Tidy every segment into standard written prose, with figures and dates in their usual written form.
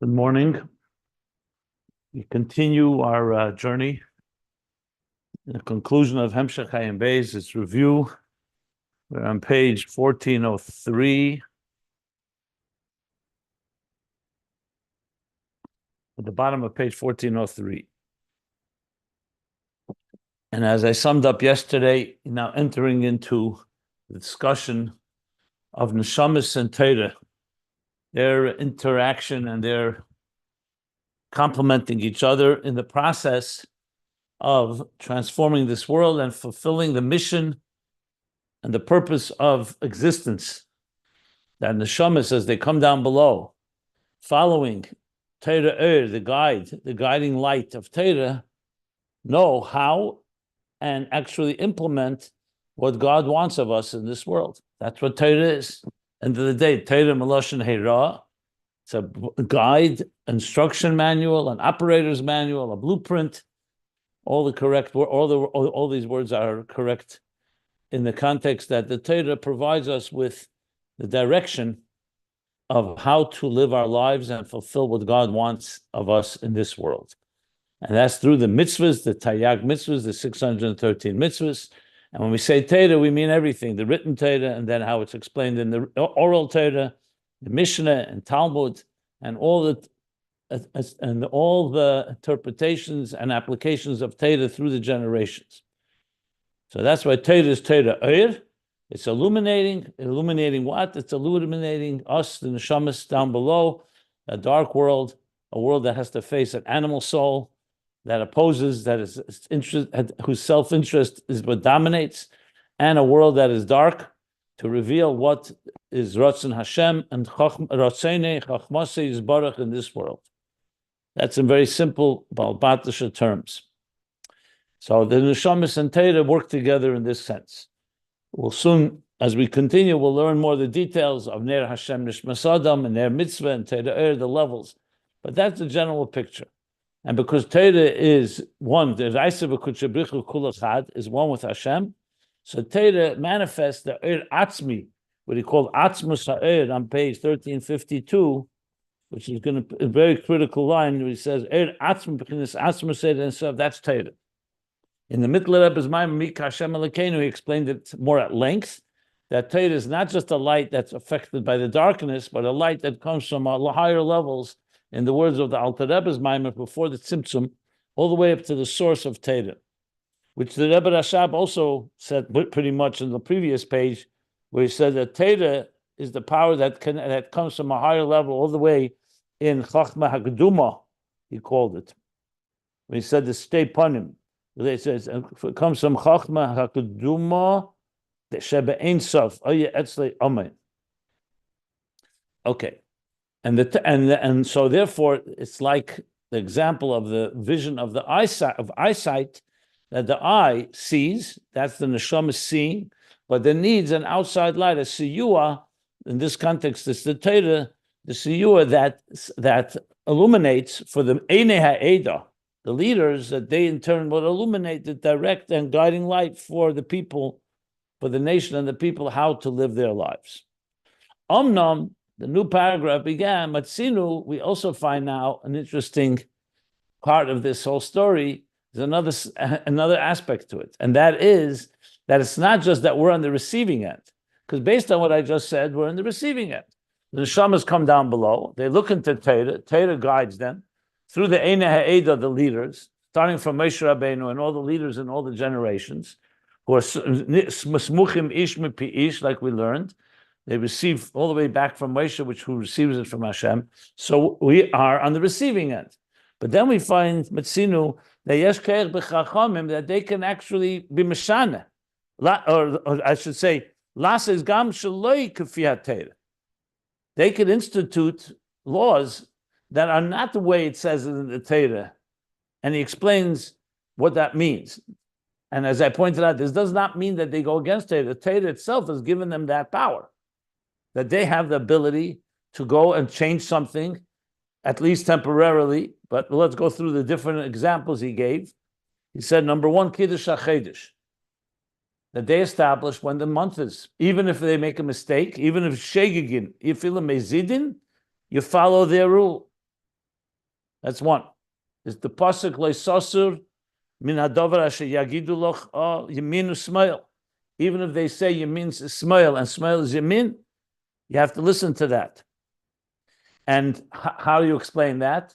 Good morning. We continue our journey. In the conclusion of Hemshech Ayin Beis, its review. We're on page 1403. At the bottom of page 1403. And as I summed up yesterday, now entering into the discussion of Neshamas and Torah, their interaction and their complementing each other in the process of transforming this world and fulfilling the mission and the purpose of existence. That Neshamas, as they come down below, following Torah, the guiding light of Torah, know how and actually implement what God wants of us in this world. That's what Torah is. End of the day, Torah Meloshen Heira. It's a guide, instruction manual, an operator's manual, a blueprint. All these words are correct in the context that the Torah provides us with the direction of how to live our lives and fulfill what God wants of us in this world. And that's through the mitzvahs, the Taryag mitzvahs, the 613 mitzvahs. And when we say Torah, we mean everything, the written Torah, and then how it's explained in the oral Torah, the Mishnah and Talmud, and all the interpretations and applications of Torah through the generations. So that's why Torah is Torah Oir. It's illuminating what? It's illuminating us, the neshamas down below, a dark world, a world that has to face an animal soul that opposes, that is interest, whose self-interest is what dominates, and a world that is dark to reveal what is Ratzon Hashem and Ratzonei Chachmasei Yisbarach in this world. That's in very simple Balbatisha terms. So the neshamas and Torah work together in this sense. We'll soon, as we continue, we'll learn more of the details of Ner Hashem Nishmas Adam and Ner Mitzvah and Torah, the levels. But that's the general picture. And because Torah is one, the Raisa v'Kutchabrichu Kulachad is one with Hashem, so Torah manifests the Eir Atzmi, what he called Atzmus HaEir on page 1352, which is going to a very critical line where he says, Eir Atzmi b'chinas Atzmus HaEir, and so that's Torah. In the Mittler Rebbe's Maimon Mika Hashem Elokeinu, he explained it more at length, that Torah is not just a light that's affected by the darkness, but a light that comes from higher levels, in the words of the Alter Rebbe's Maimon before the Tzimtzum, all the way up to the source of Torah, which the Rebbe Rashab also said pretty much in the previous page, where he said that Torah is the power that comes from a higher level all the way in Chachma HaGeduma, he called it. When he said the Stei Panim, it says it comes from Chachma HaGeduma, the Shebe Ein Sof, Oye Etzlei Amen. Okay. And so therefore it's like the example of the vision of the eyesight that the eye sees, that's the neshama seeing, but there needs an outside light, a siyua. In this context, it's the Torah, the siyua that illuminates for the Einei Ha'eda, the leaders, that they in turn will illuminate the direct and guiding light for the people, for the nation and the people, how to live their lives. Omnam, the new paragraph began, Matzinu, we also find now an interesting part of this whole story. There's another aspect to it, and that is that it's not just that we're on the receiving end, because based on what I just said, we're on the receiving end. The neshamas come down below, they look into Torah guides them through the Einei Ha'eda, the leaders, starting from Moshe Rabbeinu and all the leaders in all the generations, who are smuchim ish mipi ish, like we learned. They receive all the way back from Moshe, who receives it from Hashem. So we are on the receiving end. But then we find Metzinu that yesh keich b'chachamim, that they can actually be meshana, or I should say, lases gam shaloi k'fi Torah. They could institute laws that are not the way it says in the Torah, and he explains what that means. And as I pointed out, this does not mean that they go against Torah. The Torah itself has given them that power, that they have the ability to go and change something, at least temporarily. But let's go through the different examples he gave. He said, number one, Kiddush HaChedesh, that they establish when the month is. Even if they make a mistake, even if Shegigin, Yifilim Mezidin, you follow their rule. That's one. It's the pasuk leisasur min hadavar asher yagidu loch yaminu smail. Even if they say yamin is smail and smail is yamin, you have to listen to that. And how do you explain that?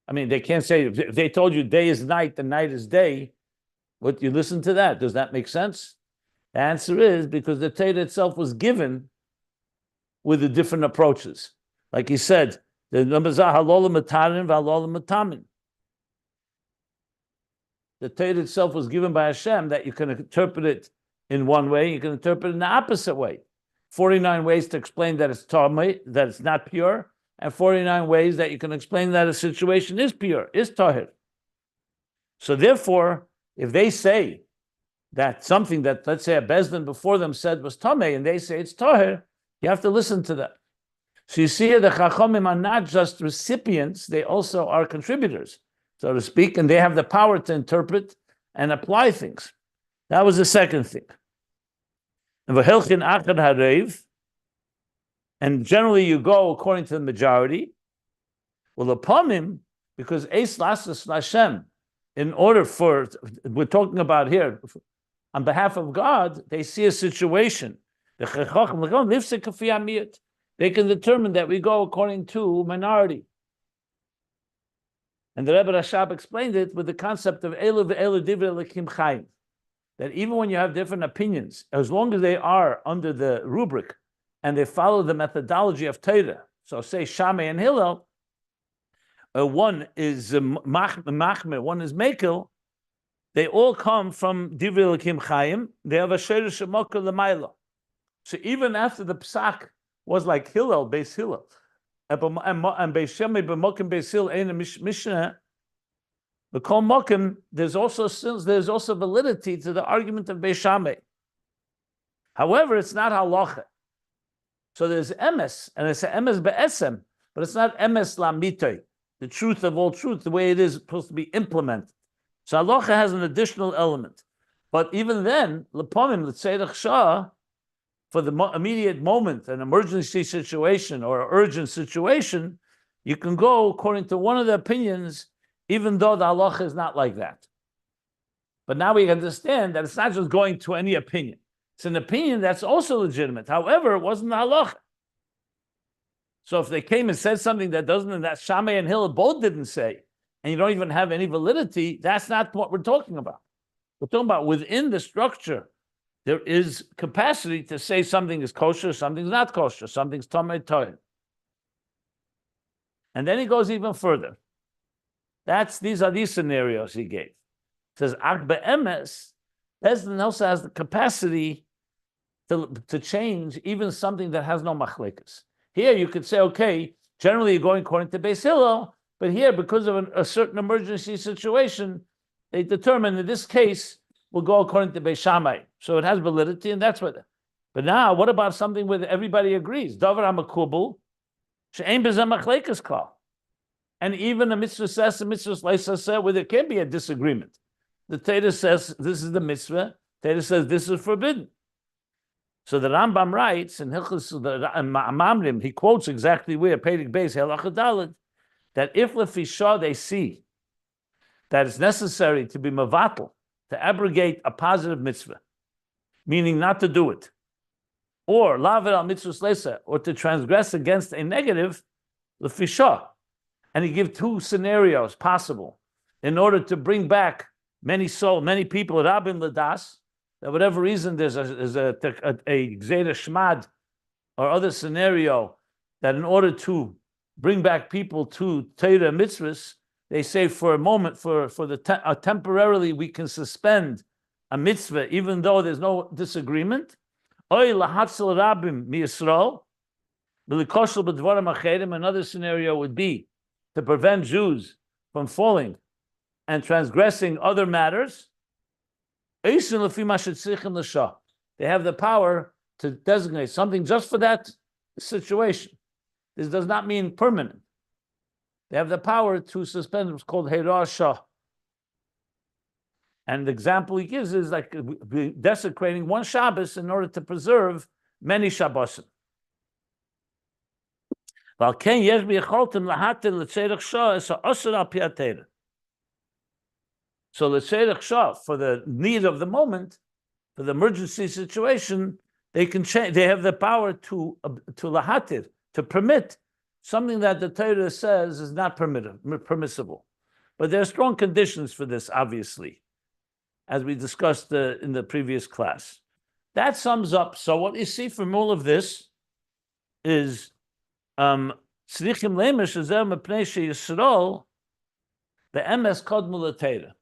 I mean, they can't say, if they told you day is night and night is day, what you listen to that? Does that make sense? The answer is because the Torah itself was given with the different approaches. Like he said, the numbers are halol matarin v'halol matamin. The Torah itself was given by Hashem that you can interpret it in one way, you can interpret it in the opposite way. 49 ways to explain that it's tamei, that it's not pure, and 49 ways that you can explain that a situation is pure, is tahir. So therefore, if they say that something that, let's say, a bezdin before them said was tamei, and they say it's tahir, you have to listen to that. So you see here, the chachamim are not just recipients, they also are contributors, so to speak, and they have the power to interpret and apply things. That was the second thing. And generally you go according to the majority. Well, upon him, because Eis Lasas Lashem, in order for, we're talking about here, on behalf of God, they see a situation. They can determine that we go according to minority. And the Rebbe Rashab explained it with the concept of Elu ve'elu divrei Elokim Chaim. That even when you have different opinions, as long as they are under the rubric and they follow the methodology of Torah, so say Shammai and Hillel, one is Machmer, one is Mekel, they all come from Divrei Elokim Chaim, they have a Sheresh Shemokel L'mayla. So even after the Psak was like Hillel, Beis Hillel, and Beis Shammai, B'mokim Beis Hillel, Ein Mishnah, the Kol Mokim, there's also validity to the argument of Beis Shammai. However, it's not halacha. So there's emes, and it's emes be'esem, but it's not emes lamitoy, the truth of all truth, the way it is supposed to be implemented. So halacha has an additional element. But even then, lepomim, let's say the chshah, for the immediate moment, an emergency situation or an urgent situation, you can go according to one of the opinions, even though the halacha is not like that. But now we understand that it's not just going to any opinion. It's an opinion that's also legitimate. However, it wasn't the halacha. So if they came and said something that doesn't, that Shammai and Hillel both didn't say, and you don't even have any validity, that's not what we're talking about. We're talking about within the structure, there is capacity to say something is kosher, something's not kosher, something's tamei toyin. And then he goes even further. These are these scenarios he gave. It says, Ak be'emes, Bezdin also has the capacity to change even something that has no machlekas. Here you could say, okay, generally you're going according to Beis Hillel, but here, because of a certain emergency situation, they determine in this case, we'll go according to Beis Shammai. So it has validity, and that's what. But now, what about something where everybody agrees? Davar hamakubel, she'ein b'zeh machlekas klal. And even a mitzvah says, a mitzvah leisa says, where there can be a disagreement. The Torah says this is the mitzvah. Torah says this is forbidden. So the Rambam writes in Hilchos Mamrim, he quotes exactly where Perek Beis Halacha Daled, that if lefisha they see that it's necessary to be mevatel, to abrogate a positive mitzvah, meaning not to do it, or laver al mitzvah leisa, or to transgress against a negative lefisha. And he gives two scenarios possible in order to bring back many people, Rabim Ladas, that whatever reason there's a Gzeira Shmad or other scenario that in order to bring back people to Torah mitzvahs, they say for a moment, temporarily we can suspend a mitzvah even though there's no disagreement. Oy lahatzel Rabim miyisrael, b'likoshel b'dvarim acherim. Another scenario would be to prevent Jews from falling and transgressing other matters. They have the power to designate something just for that situation. This does not mean permanent. They have the power to suspend what's called Heirah. And the example he gives is like desecrating one Shabbos in order to preserve many Shabbosim. So l'tzerich shah, for the need of the moment, for the emergency situation, they can change. They have the power to lahatir, to permit something that the Torah says is not permissible. But there are strong conditions for this, obviously, as we discussed in the previous class. That sums up. So what you see from all of this is tzrichim lemesh ezer mepnei sheyisrael be'emes kodmu l'Torah.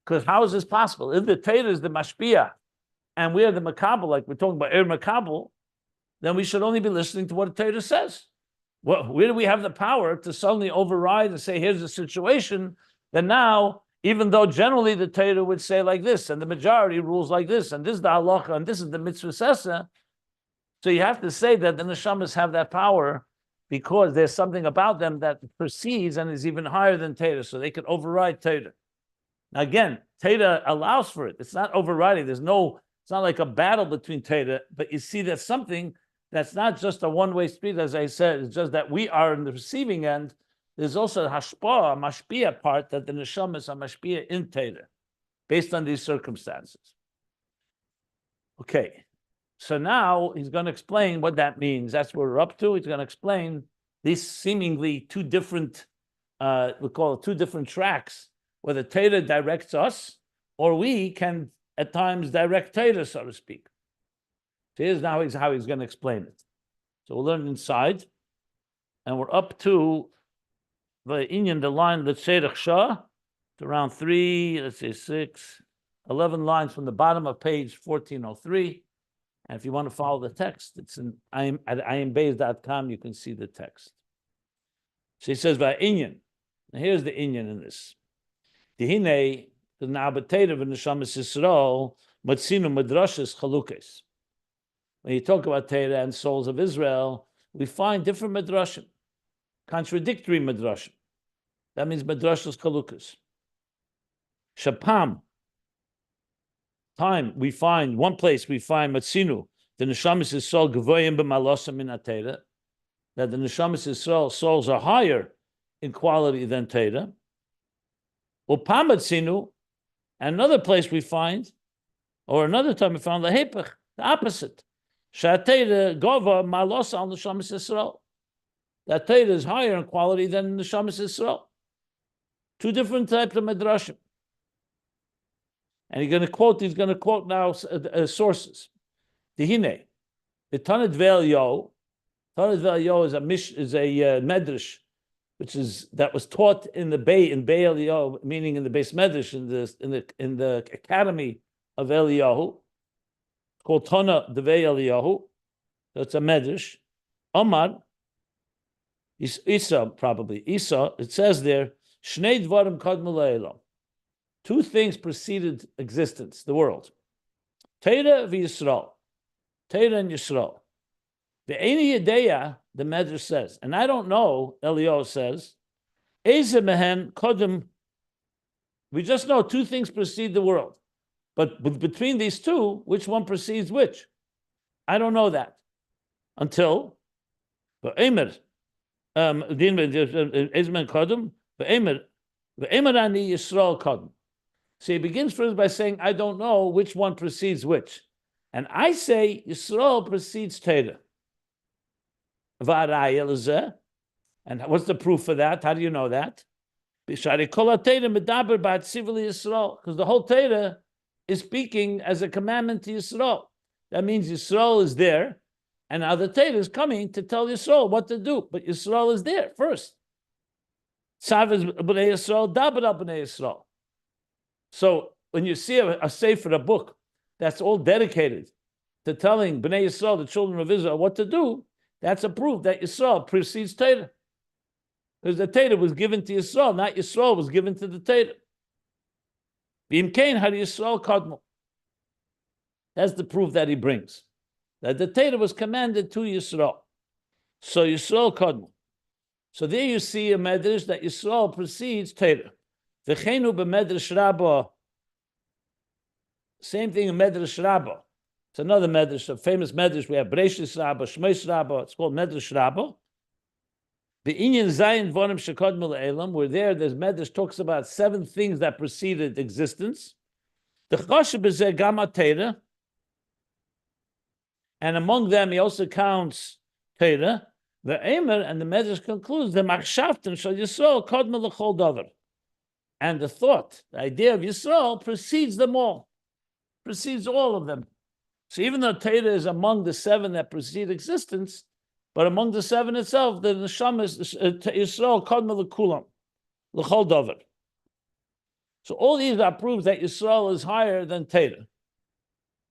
Because how is this possible? If the Torah is the mashpia and we are the makabel, like we're talking about makabel, then we should only be listening to what the Torah says. Well, where do we have the power to suddenly override and say, here's the situation, then now, even though generally the Torah would say like this, and the majority rules like this, and this is the halacha, and this is the mitzvah sesa, so you have to say that the neshamas have that power because there's something about them that precedes and is even higher than Torah, so they could override Torah. Now again, Torah allows for it. It's not overriding. It's not like a battle between Torah, but you see there's something that's not just a one-way street, as I said. It's just that we are in the receiving end. There's also a hashpah, a mashpia part that the neshamas are mashpia in Torah, based on these circumstances. Okay, so now he's going to explain what that means. That's what we're up to. He's going to explain these seemingly two different, we call it two different tracks, whether Torah directs us or we can at times direct Torah, so to speak. So here's now how he's going to explain it. So we'll learn inside, and we're up to the inyan, the line l'tzerich shah, to around 11 lines from the bottom of page 1403. And if you want to follow the text, it's at ayinbeis.com. You can see the text. So he says, "Va'inyan." Now here's the inyan in this. Dihine the na'abateiv and neshamas Yisrael matzinu madrashas chalukes. When you talk about Torah and souls of Israel, we find different madrashim, contradictory madrashim. That means madrashas chalukes. Shapam. Time we find one place we find matzinu the neshamas Yisrael gavoyim b'malosam min Torah, that the neshamas Yisrael souls are higher in quality than Torah. Upamatzinu, another place we find, or another time we found the opposite. Shatera gova malos al neshamas Yisrael. That Torah is higher in quality than neshamas Yisrael. Two different types of midrashim. And he's going to quote now sources. Dihine, the Tanit Ve'Elyo. Tanit Ve'Elyo is a medrash, that was taught in Be'Elyo, meaning in the base medrash, in the academy of Eliyahu, called Tana de Ve'Eliyahu. That's a medrash. Omar, Isa, it says there, Shnei dvarim kadmu le'elam. Two things preceded existence, the world. Torah v'Yisrael. Torah and Yisrael. The Eini Yedeya, the Medrash says, and I don't know, Eliyahu says, Eze mehen kodem. We just know two things precede the world. But between these two, which one precedes which? I don't know that. Until, Eze mehen kodem, ani Yisrael kodem. So he begins first by saying, I don't know which one precedes which. And I say Yisrael precedes Torah. And what's the proof for that? How do you know that? Because the whole Torah is speaking as a commandment to Yisrael. That means Yisrael is there, and now the Torah is coming to tell Yisrael what to do. But Yisrael is there first. So when you see a sefer, a book that's all dedicated to telling Bnei Yisrael, the children of Israel, what to do, that's a proof that Yisrael precedes Torah. Because the Torah was given to Yisrael, not Yisrael was given to the Torah. B'imkein had Yisrael kadmu. That's the proof that he brings. That the Torah was commanded to Yisrael. So Yisrael kadmu. So there you see a medrash that Yisrael precedes Torah. V'cheinu b'medrash Rabbah. Same thing in Medrash Rabbah. It's another medrash, a famous medrash. We have Bereshis Rabbah, Shmos Rabbah. It's called Medrash Rabbah. The Inyan Zayin Vonim Shekodmul Elam, where there's Medrash talks about 7 things that preceded existence. The Choshev B'zeh Gama Teira, and among them he also counts Teira. The Eimer, and the Medrash concludes, the Machshavtim Shal Yisrael Kodmul L'chol Davar. And the thought, the idea of Yisrael precedes them all, precedes all of them. So even though Teira is among the 7 that precede existence, but among the 7 itself, the Neshama is Yisrael Kodmul L'kulam, L'chol Davar. So all these are proofs that Yisrael is higher than Teira.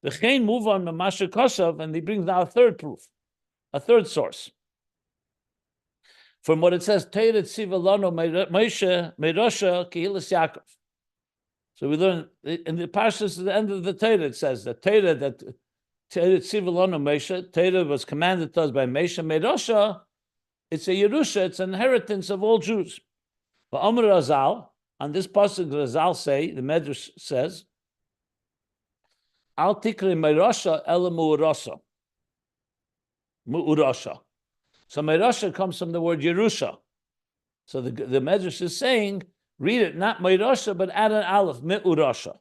The Chain move on Mamasha Kosav, and he brings now a third proof, a third source. From what it says, Teira Tziva Lano Moshe Meirosha Kehilas Yaakov. So we learn in the Parshas at the end of the Teira, it says that Teira Tziva Lano Moshe, Teira was commanded to us by Moshe. Meirosha, it's a Yerusha, it's an inheritance of all Jews. But Amr Razal, on this pasuk, Razal say, the Medrash says, Al tikri Meirosha ela mu'urasha. Mu'urasha. So Meirosha comes from the word Yerusha. So the Medrash is saying, read it not Meirosha, but add an aleph, Me'urasha.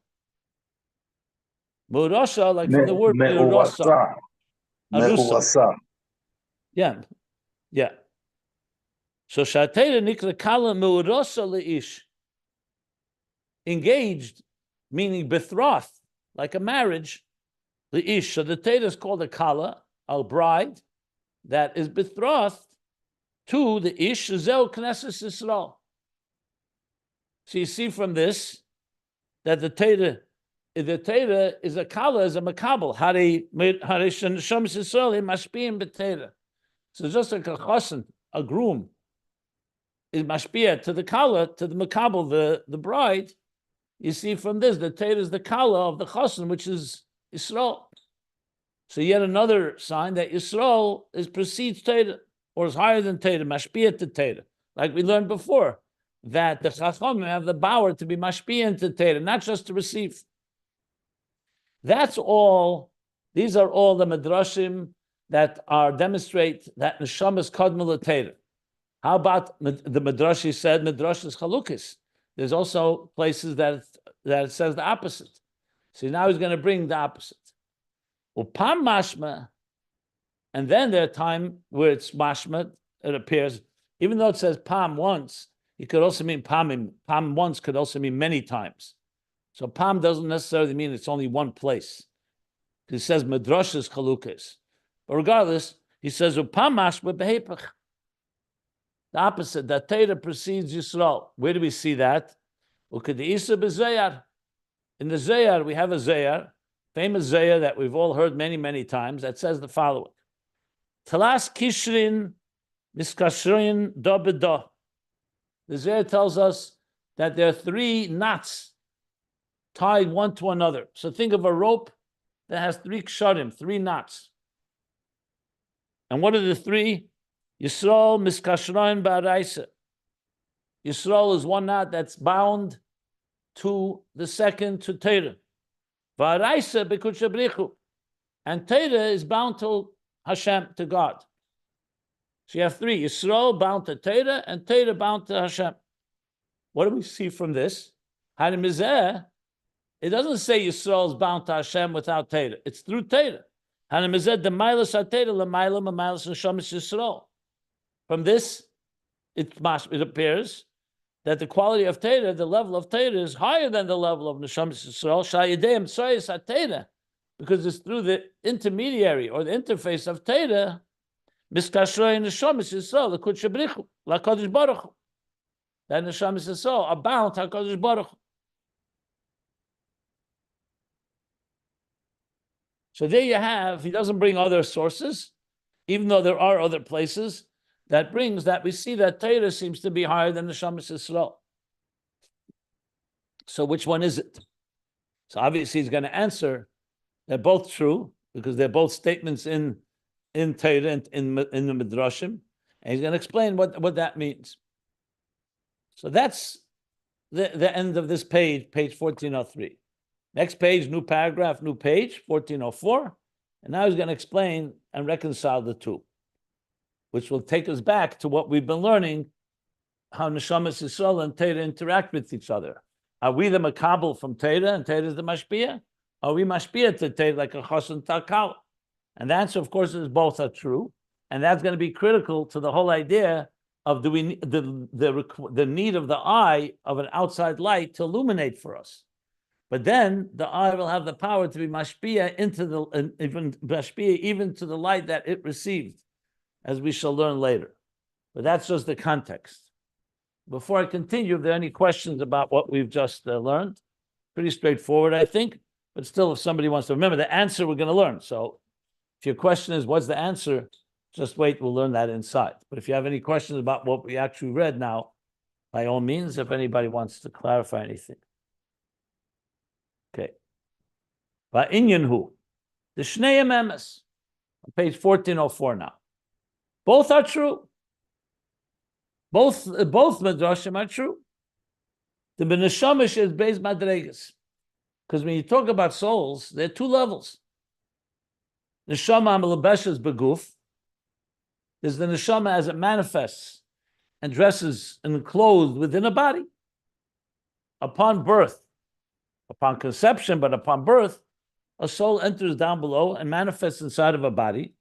Me'urasha, like from the word Me'urasa. Me'urasa. Yeah. So Shatera Nikra Kala Me'urasa Le'ish. Engaged, meaning betrothed, like a marriage, Le'ish. So the Teira is called a Kala, a bride, that is betrothed to the Ish, Zeu Knesset Yisrael. So you see from this that the Teira is a Kala, is a Makabel. Hare Shom Yisrael, Mashpiyim B'Teira. So just like a Chosen, a groom, is Mashpiyah to the Kala, to the Makabel, the bride. You see from this, the Teira is the Kala of the Chosen, which is Yisrael. So yet another sign that Yisrael precedes Teira, or is higher than Teira, Mashpiyah to Teira. Like we learned before, that the Chachamim have the power to be Mashpiyah into Teira, not just to receive. That's all. These are all the Midrashim that demonstrate that Neshama is Kadmul Teira. How about the Midrash? Said Midrash is Chalukis. There's also places that it says the opposite. So now he's going to bring the opposite. Upam mashma, and then there are times where it's mashma, it appears, even though it says pam once, it could also mean pamim. Pam once could also mean many times. So pam doesn't necessarily mean it's only one place. He says medrashas chalukes. But regardless, he says upam mashma behepach. The opposite, that Teira precedes Yisrael. Where do we see that? In the Zayar, we have a Zayar, famous Zayar that we've all heard many, many times, that says the following. Talas kishrin miskashrin da b'da. The Zayar tells us that there are 3 knots tied one to another. So think of a rope that has 3 ksharim, 3 knots. And what are the 3? Yisrael miskashrin ba'araisa. Yisrael is one knot that's bound to the second, to Teira. Va'araisa b'kudshabrichu. And Teira is bound to Hashem, to God. So you have 3. Yisrael bound to Teira, and Teira bound to Hashem. What do we see from this? Hanimizeh, it doesn't say Yisrael is bound to Hashem without Teira. It's through Teira. Hanimizeh, the milas ha-Teira, l'mayla ma'malas neshamas Yisrael. From this, it appears that the quality of Teira, the level of Teira, is higher than the level of Neshamas Yisrael, Shayideim Tzayis HaTeira, because it's through the intermediary or the interface of Teira, Miskashrei Neshamas Yisrael, the Kudshabrichu, La Kodesh Baruch Hu. That Neshamas Yisrael are bound to HaKodesh Baruch Hu. So there you have, he doesn't bring other sources, even though there are other places. That brings that we see that Teira seems to be higher than the Neshamas Yisrael. So which one is it? So obviously he's going to answer they're both true because they're both statements in Teira in the Midrashim, and he's going to explain what that means. So that's the end of this page 1403. Next page, new paragraph, new page, 1404, and now he's going to explain and reconcile the two. which will take us back to what we've been learning, how Neshamas Yisrael and Torah interact with each other. Are we the makabel from Torah and Torah is the mashpia? Are we mashpia to Torah like a chos and takal? And the answer, of course, is both are true. And that's going to be critical to the whole idea of the need of the eye of an outside light to illuminate for us. But then the eye will have the power to be mashpia even to the light that it received, as we shall learn later. But that's just the context. Before I continue, if there are any questions about what we've just learned, pretty straightforward, I think. But still, if somebody wants to remember the answer, we're going to learn. So if your question is, what's the answer? Just wait, we'll learn that inside. But if you have any questions about what we actually read now, by all means, if anybody wants to clarify anything. Okay. Va'inyan hu. The Shnei Emes, on page 1404 now. Both are true. Both Midrashim are true. The Beneshamish is Beis Madregas. Because when you talk about souls, there are two levels. Neshama Amalabesha is Beguf. There's the Neshama as it manifests and dresses and clothed within a body. Upon birth, upon conception, but upon birth, a soul enters down below and manifests inside of a body.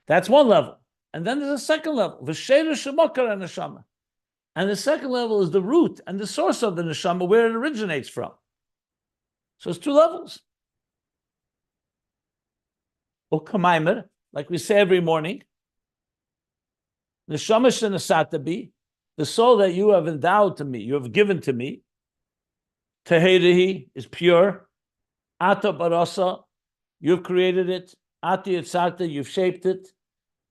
That's one level. And then there's a second level, V'sheira Shemokar Neshama. And the second level is the root and the source of the Neshama, where it originates from. So it's two levels. Ukamaimer, like we say every morning, Neshama Shenasatabi, the soul that you have endowed to me, you have given to me, Teherihi is pure, Ata Boroso, you've created it, Ati Yotzarto, you've shaped it,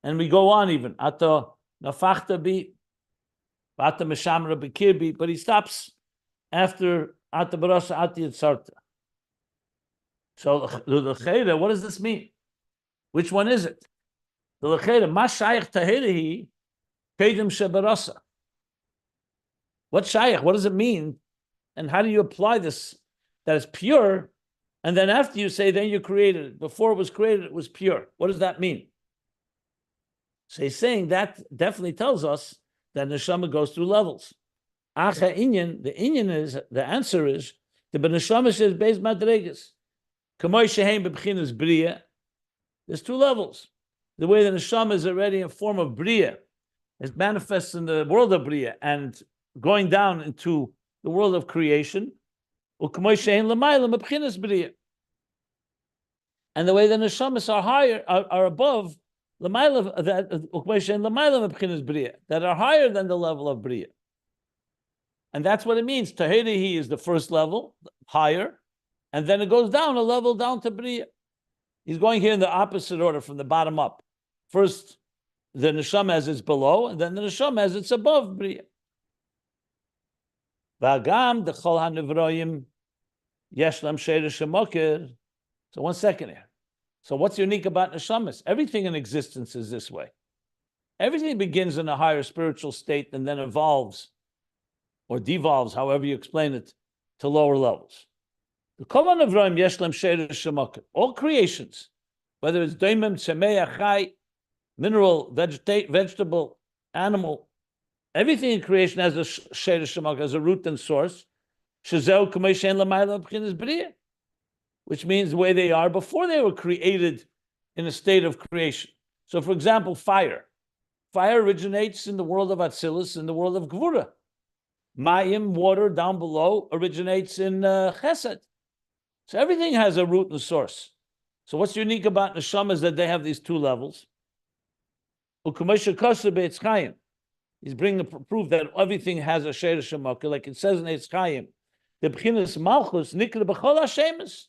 and we go on even, Ata Nofachto bi, Ata Meshamra Bekirbi, but he stops after Ata Boroso, Ati Yotzarto. So the L'cheira, what does this mean? Which one is it? The L'cheira, Ma Shayach Teherihi, Kedim Shebarasa. What Shayach? What does it mean? And how do you apply this? That it's pure, and then after you say, then you created it. Before it was created, it was pure. What does that mean? So he's saying that definitely tells us that neshama goes through levels. Acha inyan, the inyan is, the answer is, the neshama says Beis Madregas. Kamoy shehem b'bchinas bria. There's two levels. The way the neshama is already in form of bria, it manifests in the world of bria and going down into the world of creation. And the way the neshamas are higher, are above, that are higher than the level of bria. And that's what it means. Tahirihi is the first level, higher, and then it goes down a level down to bria. He's going here in the opposite order from the bottom up. First, the neshama as it's below, and then the neshama as it's above bria. V'agam dechol hanivroyim yeshlam sheira shemokir. So 1 second here. So what's unique about neshamas? Everything in existence is this way. Everything begins in a higher spiritual state and then evolves or devolves, however you explain it, to lower levels. The kol hanivroyim yeshlam sheira shemokir. All creations, whether it's daimim, tzemeach, chai, mineral, vegetable, animal, everything in creation has a sheira shemokir, as a root and source. Shezeu k'may she'en l'mayla b'chinas bria, which means the way they are before they were created in a state of creation. So, for example, fire. Fire originates in the world of Atzilus, in the world of Gvura. Mayim, water down below, originates in Chesed. So everything has a root and source. So what's unique about Neshama is that they have these two levels. U'k'may she'koseh be'etz chayim. He's bringing the proof that everything has a sheira shemokir, like it says in Eitz Chaim. The b'chinas malchus nikra b'chol hashemes.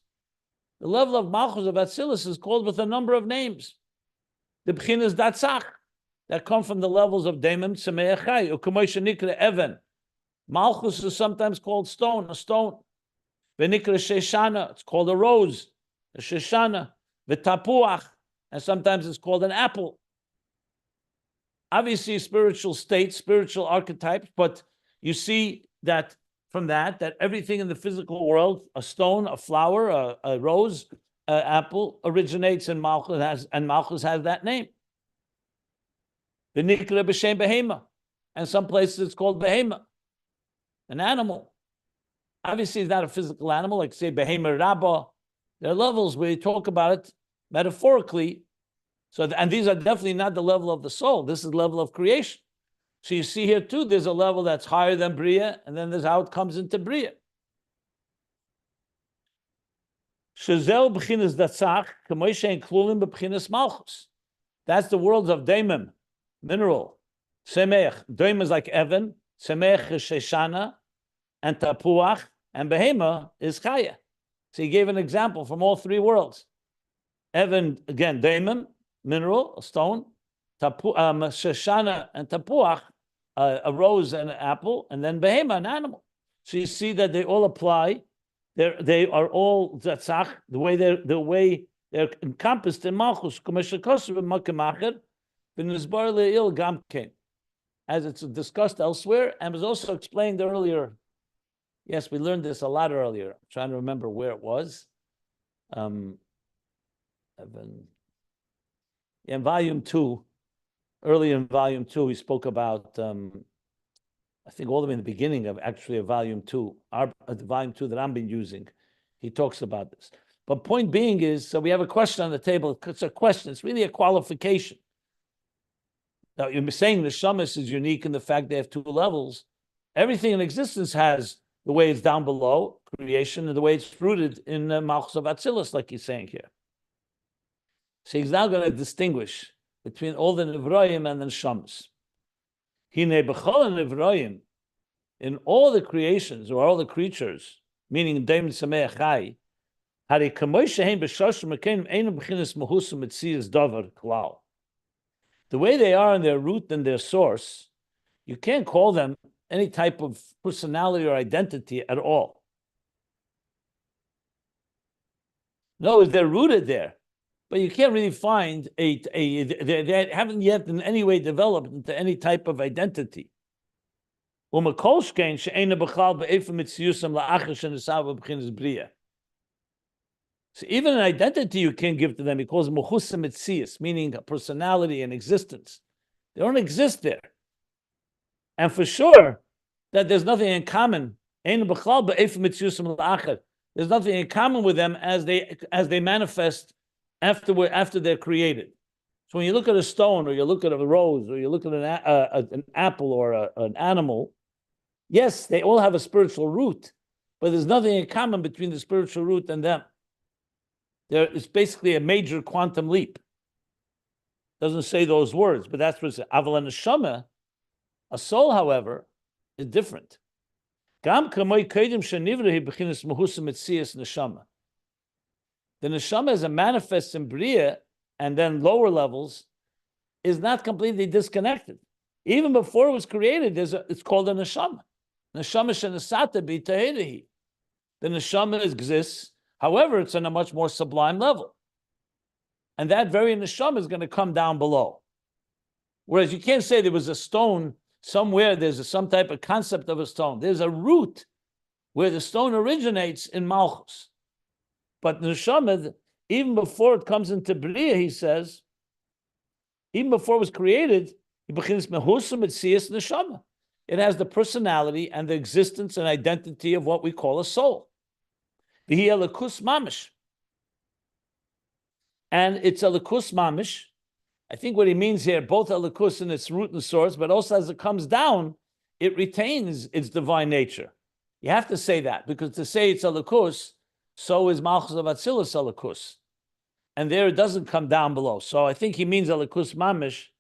The level of malchus of Atzilus is called with a number of names. The b'chinas datzach, that come from the levels of daimim, tzemeach, chai, u'k'may she'nikra even. Malchus is sometimes called stone, a stone. V'nikra sheshana, it's called a rose, a sheshana. V'tapuach, and sometimes it's called an apple. Obviously, spiritual states, spiritual archetypes, but you see that from that everything in the physical world, a stone, a flower, a rose, an apple, originates in Malchus, and Malchus has that name. V'nikra b'shem behema. And some places it's called behema, an animal. Obviously, it's not a physical animal, like say behema rabba. There are levels where you talk about it metaphorically. So, and these are definitely not the level of the soul. This is the level of creation. So you see here too, there's a level that's higher than Bria, and then there's how it comes into Bria. That's the worlds of Daimim, mineral. Semech, Daim is like Evan, Semech is Sheshana, and Tapuach, and Behema is Chaya. So he gave an example from all three worlds. Evan, again, Daimim, mineral, a stone. Sheshana and Tapuach, a rose and an apple, and then Behema, an animal. So you see that they all apply. They are all Zatzach, the way they're encompassed in Malchus. As it's discussed elsewhere and was also explained earlier. Yes, we learned this a lot earlier. I'm trying to remember where it was. In volume 2, early in volume 2, he spoke about, I think all the way in the beginning of volume 2, the volume 2 that I've been using, he talks about this. But point being is, so we have a question on the table. It's a question. It's really a qualification. Now, you're saying the Shamas is unique in the fact they have two levels. Everything in existence has the way it's down below, creation, and the way it's rooted in Malchus of Atzilus, like he's saying here. So he's now going to distinguish between all the Nevroim and the Shamas. Hine b'chol Nevroim, in all the creations, or all the creatures, meaning Daim Sameach Chai, Hari kamoy shehem b'shoshim mekenim einu b'chinas mahusum mitzias davar klal. The way they are in their root and their source, you can't call them any type of personality or identity at all. No, they're rooted there, but you can't really find they haven't yet in any way developed into any type of identity. So even an identity you can't give to them. He calls mechusa mitzias, meaning a personality and existence. They don't exist there. And for sure that there's nothing in common. There's nothing in common with them as they manifest after they're created. So when you look at a stone, or you look at a rose, or you look at an apple or an animal, yes, they all have a spiritual root, but there's nothing in common between the spiritual root and them. It's basically a major quantum leap. Doesn't say those words, but that's what it's saying. Aval neshama, a soul, however, is different. The neshama as a manifest in Bria and then lower levels is not completely disconnected. Even before it was created, it's called a neshama. Neshama shenasata b'tahidahi. The neshama exists. However, it's on a much more sublime level. And that very neshama is going to come down below. Whereas you can't say there was a stone somewhere, there's some type of concept of a stone. There's a root where the stone originates in Malchus. But neshama, even before it comes into Bria, he says, even before it was created, it has the personality and the existence and identity of what we call a soul. And it's a lakus mamish. I think what he means here, both a lakus in its root and source, but also as it comes down, it retains its divine nature. You have to say that, because to say it's a lakus, so is Malchus of Atzilus a lakus. And there it doesn't come down below. So I think he means a lakus mamish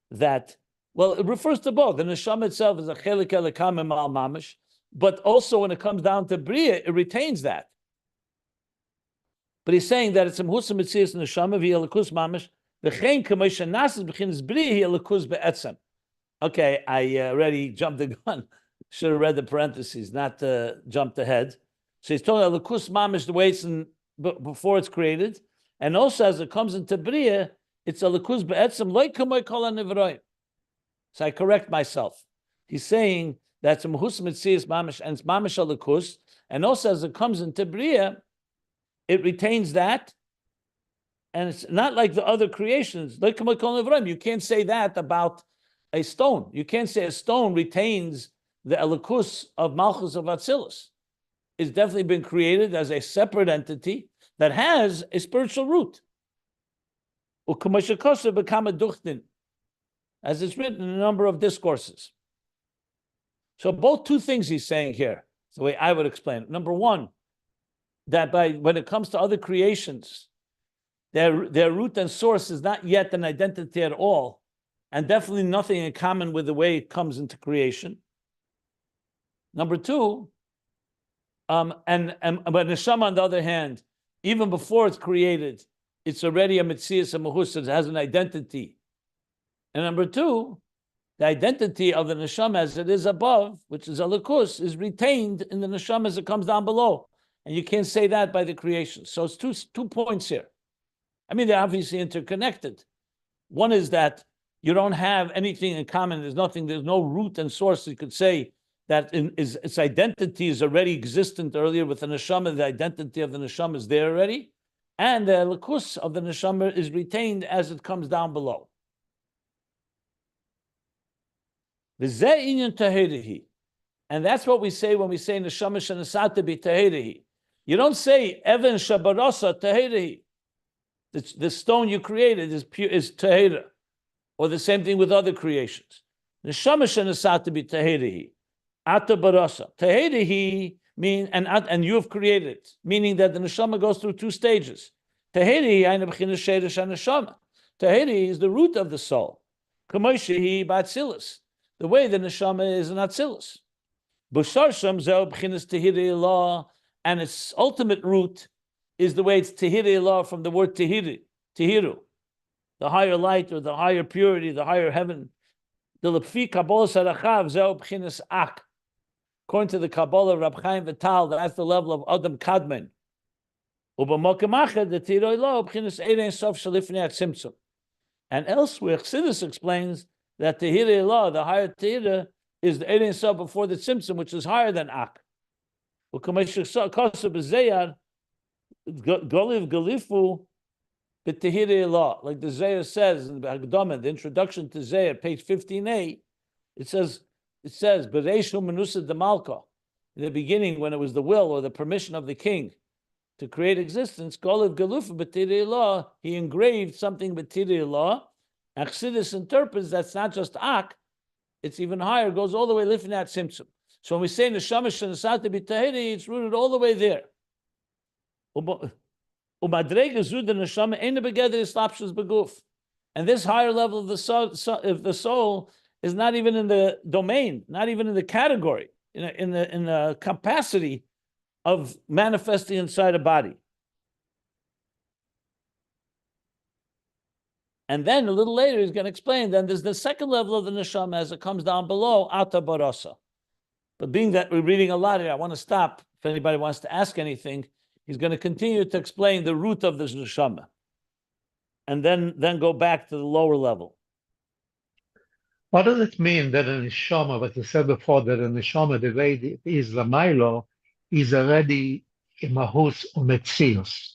that, well, it refers to both. The neshama itself is a chelik elikam emal mamish, but also when it comes down to Bria, it retains that. But he's saying that it's a mehusam mitzias neshama via lakus mamish. V'chein k'moshe nasis b'chinas Bria via lakus be'etzem. Okay, I already jumped the gun. Should have read the parentheses, not jumped ahead. So he's talking about lakus mamish, the way it's before it's created, and also as it comes into Bria, it's a lakus be'etzem loy k'moy kol ha'nivroim. So I correct myself. He's saying that's a mehusam mitzias mamish, and it's mamish a lakus, and also as it comes into Bria, it retains that, and it's not like the other creations. You can't say that about a stone. You can't say a stone retains the elikus of Malchus of Atzilus. It's definitely been created as a separate entity that has a spiritual root. As it's written in a number of discourses. So both two things he's saying here, the way I would explain it. Number one, that when it comes to other creations, their root and source is not yet an identity at all, and definitely nothing in common with the way it comes into creation. Number two, but neshama, on the other hand, even before it's created, it's already a metzias, a mahus, it has an identity. And number two, the identity of the neshama as it is above, which is a likus, is retained in the neshama as it comes down below. And you can't say that by the creation. So it's two points here. I mean, they're obviously interconnected. One is that you don't have anything in common. There's no root and source. You could say that its identity is already existent earlier with the neshama. The identity of the neshama is there already. And the likus of the neshama is retained as it comes down below. And that's what we say when we say neshama shenasata bi tahirihi. You don't say Evan Boroso tahirihi. The stone you created is tahira, or the same thing with other creations. Neshama shenasata bi tahirihi, ata Boroso tahirihi mean and you have created it, meaning that the neshama goes through two stages. Tahirihi ayna b'chinas sheiresh neshama. Tahirihi is the root of the soul. K'moshehi b'atzilus. The way the neshama is an atzilus. B'sharsham zeh b'chinas tahiri Allah, and its ultimate root is the way it's tahiri Allah from the word tahiru, the higher light or the higher purity, the higher heaven. The lepfi kabbalah sarachav zeh b'chinas ak. According to the Kabbalah of Rab Chaim Vital, that's the level of Adam Kadmon. U'b'mokem achad the tahiri Allah b'chinas erein sof shalifnei atzimtzum. And elsewhere, Chassidus explains that Tehirah Allah, the higher Tehirah, is the Erein Sof before the Tzimtzum, which is higher than Ak. Goliv Galifu b'Tehirah Allah. Like the Zayar says in the Hagdama, the introduction to Zayar, page 15a, it says, Bereishu Menusa de Malka. In the beginning, when it was the will or the permission of the king to create existence, Goliv Galifu b'Tehirah Allah, he engraved something b'Tehirah Allah. Chassidus interprets that's not just Ak, it's even higher, goes all the way lifting at Tzimtzum. So when we say Neshama Shenasata B'Tahiri, it's rooted all the way there. And this higher level of the soul is not even in the domain, not even in the category, in the capacity of manifesting inside a body. And then a little later, he's going to explain, then there's the second level of the neshama as it comes down below, ata Boroso. But being that we're reading a lot here, I want to stop. If anybody wants to ask anything, he's going to continue to explain the root of this neshama. And then go back to the lower level. What does it mean that a neshama, what you said before, that a neshama, the way it is Lamailo, is already a mahus or metzius?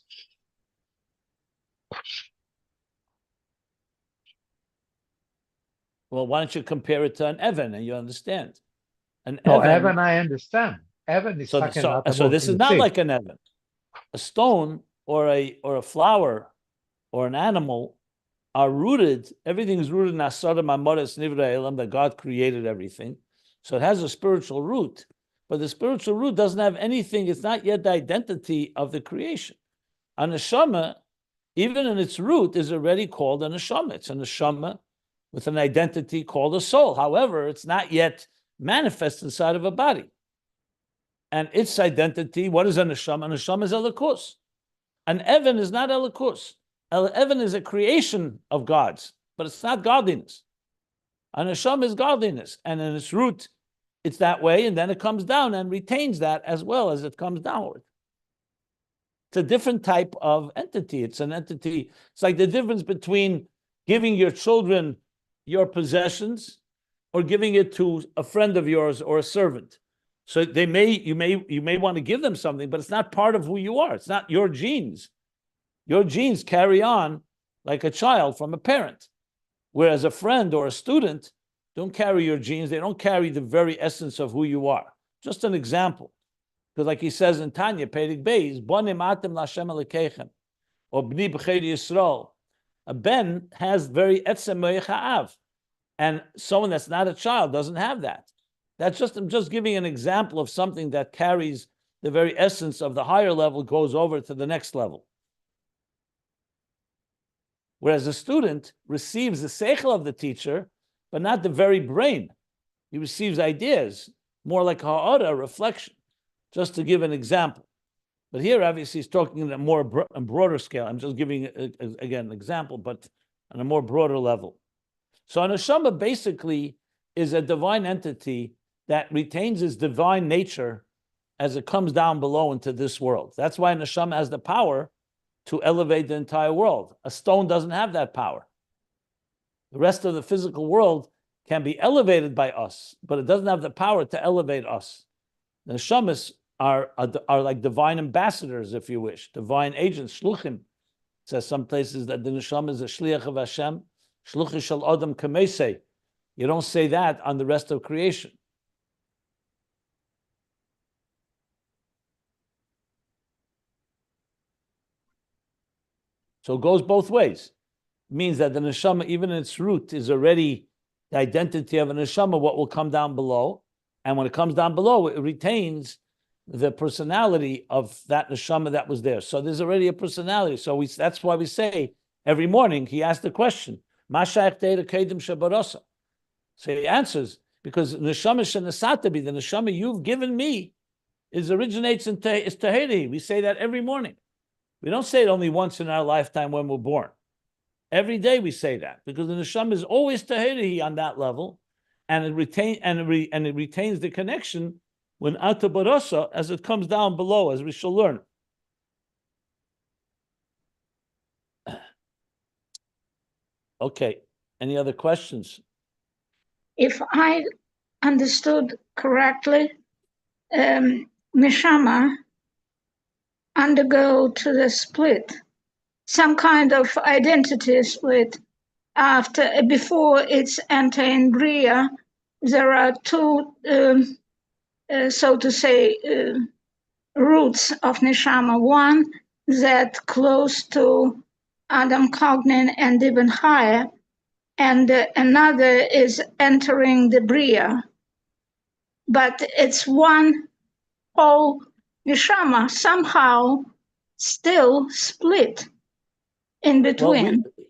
Well, why don't you compare it to an Evan and you understand? Evan, I understand. Evan is so this is not like an Evan. A stone or a flower or an animal are rooted. Everything is rooted in Asara Mamoras Nivra Elam, that God created everything. So it has a spiritual root, but the spiritual root doesn't have anything. It's not yet the identity of the creation. A neshama, even in its root, is already called a neshama. It's a neshama with an identity called a soul. However, it's not yet manifest inside of a body. And its identity, what is a neshama? A neshama is a likus. An Evan is not a likus. Evan is a creation of God's, but it's not godliness. A neshama is godliness, and in its root, it's that way, and then it comes down and retains that as well as it comes downward. It's a different type of entity. It's an entity. It's like the difference between giving your children your possessions or giving it to a friend of yours or a servant. So you may want to give them something, but it's not part of who you are. It's not your genes. Your genes carry on like a child from a parent. Whereas a friend or a student don't carry your genes. They don't carry the very essence of who you are. Just an example. Because like he says in Tanya, Ayin Beis, Bonim atem l'Hashem Elokechem, or B'ni B'chei Yisrael. A ben has very etzem me'echa'av. And someone that's not a child doesn't have that. I'm just giving an example of something that carries the very essence of the higher level, goes over to the next level. Whereas a student receives the seichel of the teacher, but not the very brain. He receives ideas, more like ha'ara, a reflection, just to give an example. But here, obviously, he's talking on a more broader scale. I'm just giving, again, an example, but on a more broader level. So a neshama basically is a divine entity that retains its divine nature as it comes down below into this world. That's why a neshama has the power to elevate the entire world. A stone doesn't have that power. The rest of the physical world can be elevated by us, but it doesn't have the power to elevate us. The neshamas are like divine ambassadors, if you wish, divine agents, shluchim. It says some places that the neshama is a shliach of Hashem, shluchim shel adam kamesei. You don't say that on the rest of creation. So it goes both ways. It means that the neshama, even in its root, is already the identity of a neshama, what will come down below. And when it comes down below, it retains the personality of that neshama that was there. So there's already a personality. So that's why we say every morning, he asks the question, Ma shayach te'ira kedim shebarosa. So he answers, because neshama shenasatabi, the neshama you've given me, originates in is tahiri. We say that every morning. We don't say it only once in our lifetime when we're born. Every day we say that, because the neshama is always tahiri on that level, and it retains the connection when ata boroso, as it comes down below, as we shall learn. Okay, any other questions? If I understood correctly, neshama undergo to the split, some kind of identity split before it's entering Bria. There are two, so to say, roots of neshama. One that close to Adam Cognin and even higher, and another is entering the Bria. But it's one whole neshama, somehow still split in between. Well,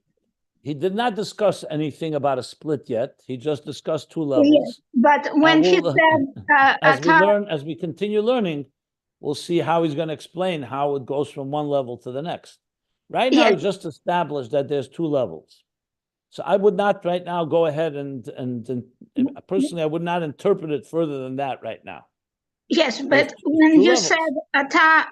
he did not discuss anything about a split yet. He just discussed two levels. Yes, but when he said, as we continue learning, we'll see how he's going to explain how it goes from one level to the next. Right now, he just established that there's two levels. So I would not right now go ahead and personally, I would not interpret it further than that right now. Yes, but when you said Tehorah,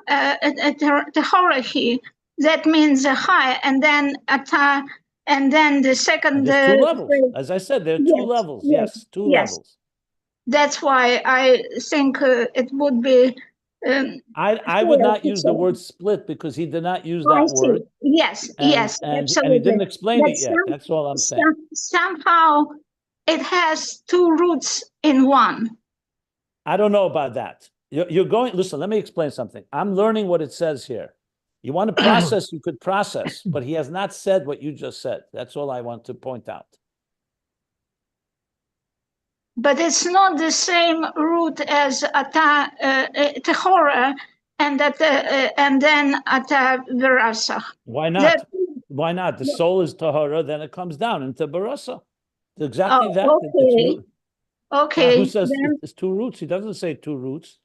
that means a high, and then ata, and then the second. There's two levels. As I said, there are two levels. Yes, two levels. That's why I think it would be. I would not use the word split, because he did not use that word. Yes, absolutely. And he didn't explain it yet. That's all I'm saying. Somehow it has two roots in one. I don't know about that. You're going, listen, let me explain something. I'm learning what it says here. You want to process, you could process, but he has not said what you just said. That's all I want to point out. But it's not the same root as ata Tehorah and then ata Boroso. Why not? Why not? The soul is Tahara, then it comes down into Boroso. Exactly that. Okay. Okay. Who says it's two roots? He doesn't say two roots.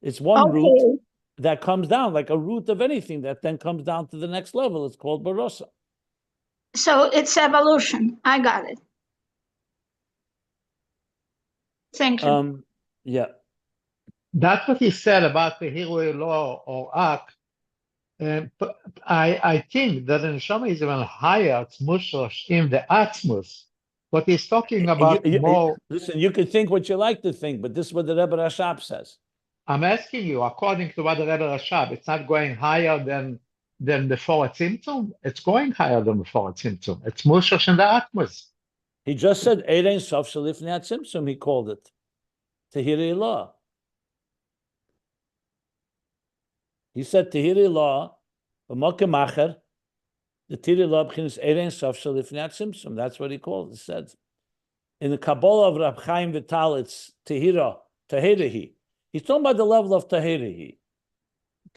It's one root that comes down, like a root of anything that then comes down to the next level. It's called Boroso. So it's evolution. I got it. Thank you. Yeah. That's what he said about the hero law or Ak. I think that the neshama is even higher, in the Atzmus. What he's talking about more. Listen, you can think what you like to think, but this is what the Rebbe Rashab says. I'm asking you, according to what the Rebbe Rashab, it's not going higher than before Tzimtzum. It's going higher than before Tzimtzum. It's Mushosh in the Atmos. He just said Ein Sof Shalifnei Tzimtzum. He called it Tehiri Law. He said Tehiri Law, B'Mokem the Tehiri Law b'chinas Ein Sof Shalifnei Tzimtzum. That's what he called it. He said in the Kabbalah of Rab Chaim Vital, it's Tehirihi. He's talking about the level of Tehirihi.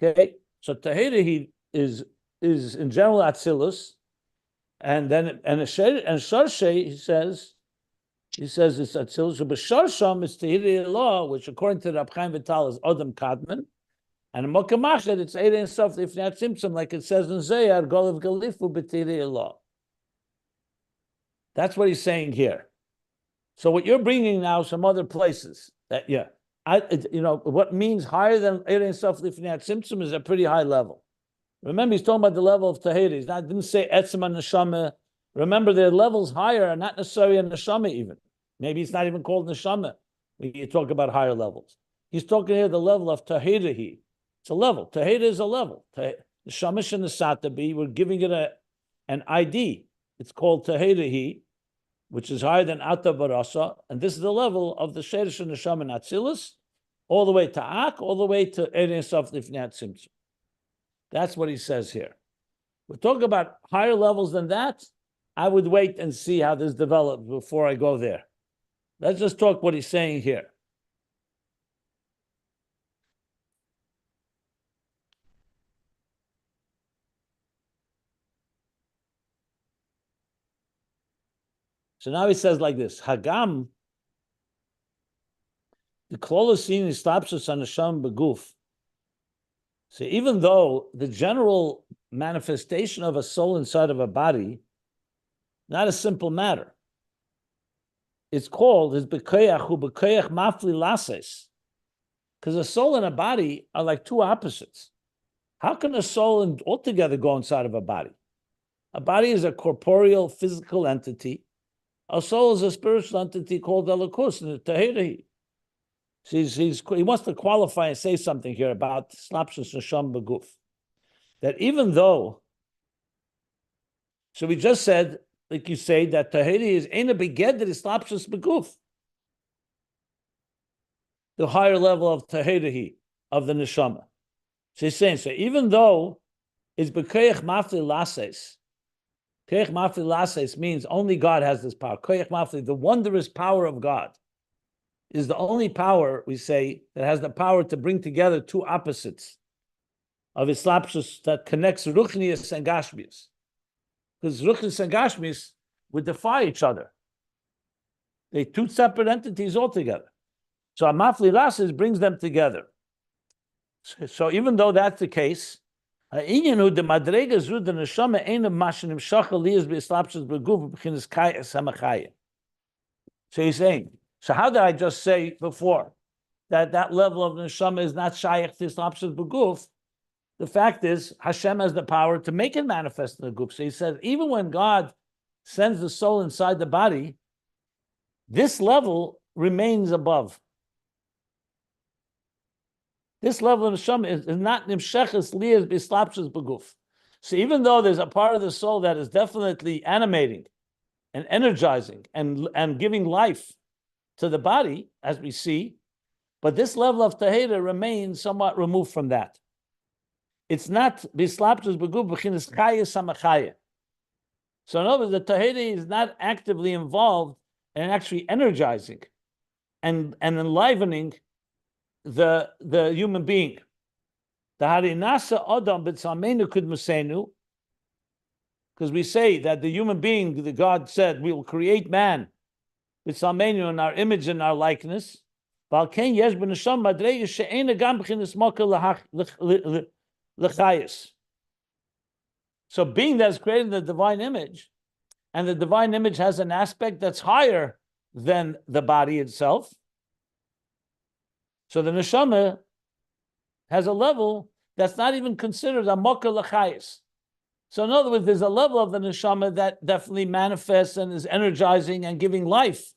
Okay, so Tehirihi is in general Atzilus, and then and Sharshay he says it's Atzilus, but Sharsham is Tehirihi Law, which according to Rab Chaim Vital is Adam Kadman, and in Mokem Achad it's Ein Sof Lifnei Tzimtzum, like it says in Zayar Golav Galifu b'Tehirihi Law. That's what he's saying here. So what you're bringing now, some other places that what means higher than Ein Sof Lifnei Tzimtzum is a pretty high level. Remember, he's talking about the level of Tahiri. He didn't say Etzem and Neshama. Remember, the levels higher are not necessarily a Neshama even. Maybe it's not even called Neshama when you talk about higher levels. He's talking here the level of Tahirihi. It's a level. Tahiri is a level. Neshama and the Satabi, we're giving it an ID. It's called Tahirihi, which is higher than Ata Boroso, and this is the level of the Sheresh and Neshama and Atzilus, all the way to Ak, all the way to Ein Sof Lifnei Tzimtzum. That's what he says here. We're talking about higher levels than that. I would wait and see how this develops before I go there. Let's just talk what he's saying here. So now he says like this: Hagam, the klolosin istapshus haneshama beguf. So even though the general manifestation of a soul inside of a body, not a simple matter. It's called is bekoyach hu bekoyach mafli lases, because a soul and a body are like two opposites. How can a soul altogether go inside of a body? A body is a corporeal, physical entity. A soul is a spiritual entity called Elokus, and Tahiri. He wants to qualify and say something here about Slapshus Neshama Beguf. That even though, so we just said, like you say, that Tahiri is Eina Beged that is Slapshus Beguf. The higher level of Tahiri, of the Neshama. So he's saying, so even though it's Bekoyach Mafli Lases, Koyach Mafli Lases means only God has this power. Koyach Mafli, the wondrous power of God, is the only power, we say, that has the power to bring together two opposites of Islapshus that connects Ruchnius and Gashmius. Because Ruchnius and Gashmius would defy each other. They're two separate entities altogether. So Mafli Lases brings them together. So even though that's the case, so he's saying, so how did I just say before that level of neshama is not shaykh to Islapshus Beguf? The fact is, Hashem has the power to make it manifest in the guf. So he says, even when God sends the soul inside the body, this level remains above. This level of neshama is not nimsheches liyas b'Islapshus Beguf. So even though there's a part of the soul that is definitely animating and energizing and giving life to the body, as we see, but this level of tahira remains somewhat removed from that. It's not b'Islapshus Beguf b'chinas chaya samachaya. So in other words, the tahira is not actively involved in actually energizing and enlivening the human being. The harinasa adam b'tzalmeinu kud musenu, because we say that the human being, the God said, we will create man b'tzalmeinu in our image and our likeness. V'alken yesh b'neshama madrega she'ena gam b'chinas moka l'chayis. So being that's created in the divine image, and the divine image has an aspect that's higher than the body itself. So the neshama has a level that's not even considered a moka l'chayis. So in other words, there's a level of the neshama that definitely manifests and is energizing and giving life